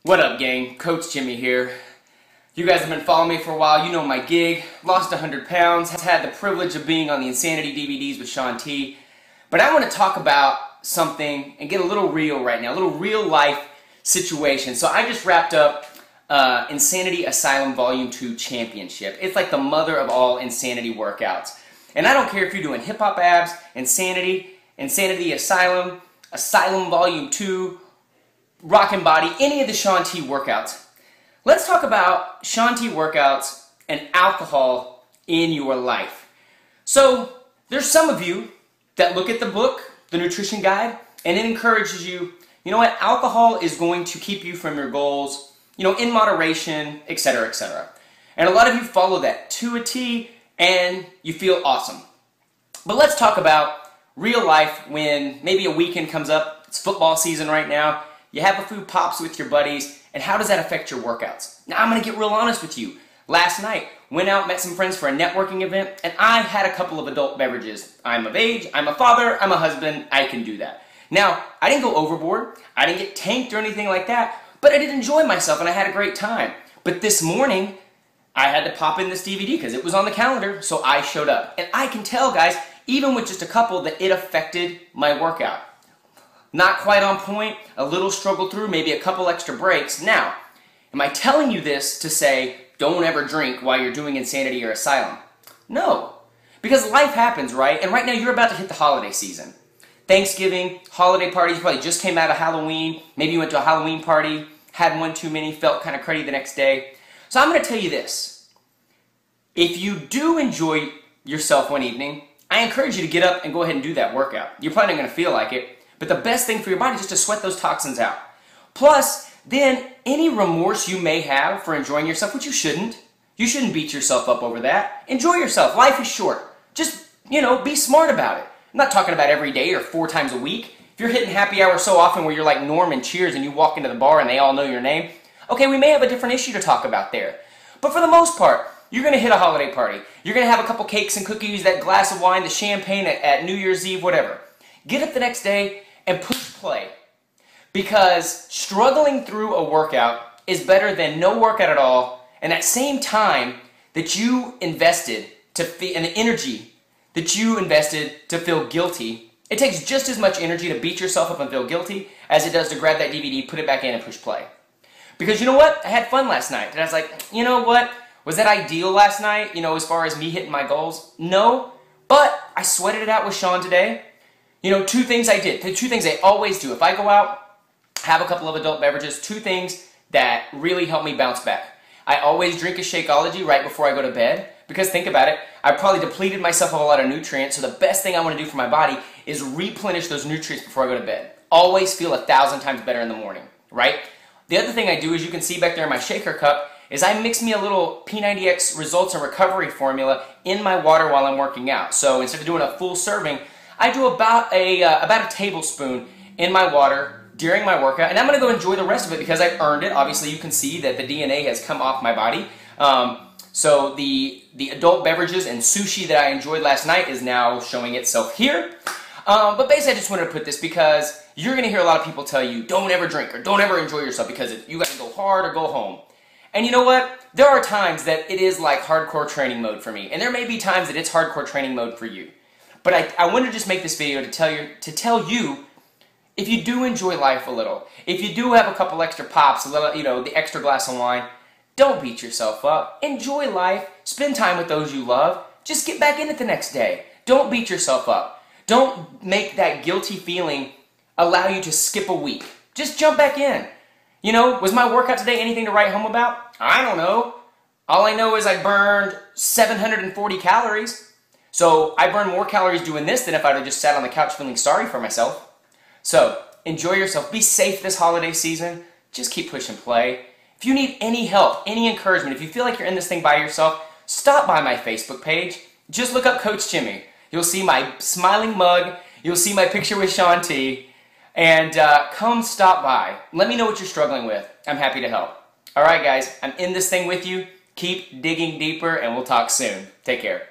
What up, gang? Coach Jimmy here. You guys have been following me for a while. You know my gig. Lost 100 pounds. Had the privilege of being on the Insanity DVDs with Shaun T. But I want to talk about something and get a little real right now. A little real life situation. So I just wrapped up Insanity Asylum Volume 2 Championship. It's like the mother of all insanity workouts. And I don't care if you're doing hip hop abs, Insanity, Insanity Asylum, Asylum Volume 2, Rockin' Body, any of the Shaun T workouts. Let's talk about Shaun T workouts and alcohol in your life. So, there's some of you that look at the book, the nutrition guide, and it encourages you, you know what, alcohol is going to keep you from your goals, you know, in moderation, etc., etc. And a lot of you follow that to a T, and you feel awesome. But let's talk about real life when maybe a weekend comes up, it's football season right now, you have a few pops with your buddies, and how does that affect your workouts? Now I'm going to get real honest with you. Last night, went out, met some friends for a networking event, and I had a couple of adult beverages. I'm of age, I'm a father, I'm a husband, I can do that. Now, I didn't go overboard, I didn't get tanked or anything like that, but I did enjoy myself and I had a great time. But this morning, I had to pop in this DVD because it was on the calendar, so I showed up. And I can tell, guys, even with just a couple, that it affected my workout. Not quite on point, a little struggle through, maybe a couple extra breaks. Now, am I telling you this to say, don't ever drink while you're doing Insanity or Asylum? No, because life happens, right? And right now you're about to hit the holiday season. Thanksgiving, holiday parties, you probably just came out of Halloween, maybe you went to a Halloween party, had one too many, felt kind of cruddy the next day. So I'm going to tell you this. If you do enjoy yourself one evening, I encourage you to get up and go ahead and do that workout. You're probably not going to feel like it, but the best thing for your body is just to sweat those toxins out. Plus, then any remorse you may have for enjoying yourself, which you shouldn't beat yourself up over that. Enjoy yourself. Life is short. Just, you know, be smart about it. I'm not talking about every day or 4 times a week. If you're hitting happy hour so often where you're like Norm and Cheers and you walk into the bar and they all know your name, okay, we may have a different issue to talk about there. But for the most part, you're going to hit a holiday party. You're going to have a couple cakes and cookies, that glass of wine, the champagne at New Year's Eve, whatever. Get up the next day and push play. Because struggling through a workout is better than no workout at all, and that same time that you invested to feel, and the energy that you invested to feel guilty, it takes just as much energy to beat yourself up and feel guilty as it does to grab that DVD, put it back in, and push play. Because you know what? I had fun last night. And I was like, you know what? Was that ideal last night, you know, as far as me hitting my goals? No. But I sweated it out with Shaun today. You know, 2 things I did. The 2 things I always do. If I go out, have a couple of adult beverages, 2 things that really help me bounce back. I always drink a Shakeology right before I go to bed. Because think about it, I probably depleted myself of a lot of nutrients, so the best thing I want to do for my body is replenish those nutrients before I go to bed. Always feel 1,000 times better in the morning, right? The other thing I do, as you can see back there in my shaker cup, is I mix me a little P90X Results and Recovery formula in my water while I'm working out. So instead of doing a full serving, I do about a tablespoon in my water during my workout, and I'm going to go enjoy the rest of it because I've earned it. Obviously, you can see that the DNA has come off my body. So the adult beverages and sushi that I enjoyed last night is now showing itself here. But basically, I just wanted to put this because you're going to hear a lot of people tell you, don't ever drink or don't ever enjoy yourself because you got to go hard or go home. And you know what? There are times that it is like hardcore training mode for me, and there may be times that it's hardcore training mode for you. But I wanted to just make this video to tell you, if you do enjoy life a little, if you do have a couple extra pops, a little, you know, the extra glass of wine, don't beat yourself up. Enjoy life. Spend time with those you love. Just get back in it the next day. Don't beat yourself up. Don't make that guilty feeling allow you to skip a week. Just jump back in. You know, was my workout today anything to write home about? I don't know. All I know is I burned 740 calories. So I burned more calories doing this than if I'd have just sat on the couch feeling sorry for myself. So enjoy yourself. Be safe this holiday season. Just keep pushing play. If you need any help, any encouragement, if you feel like you're in this thing by yourself, stop by my Facebook page. Just look up Coach Jimmy. You'll see my smiling mug. You'll see my picture with Shaun T. And come stop by. Let me know what you're struggling with. I'm happy to help. All right, guys. I'm in this thing with you. Keep digging deeper, and we'll talk soon. Take care.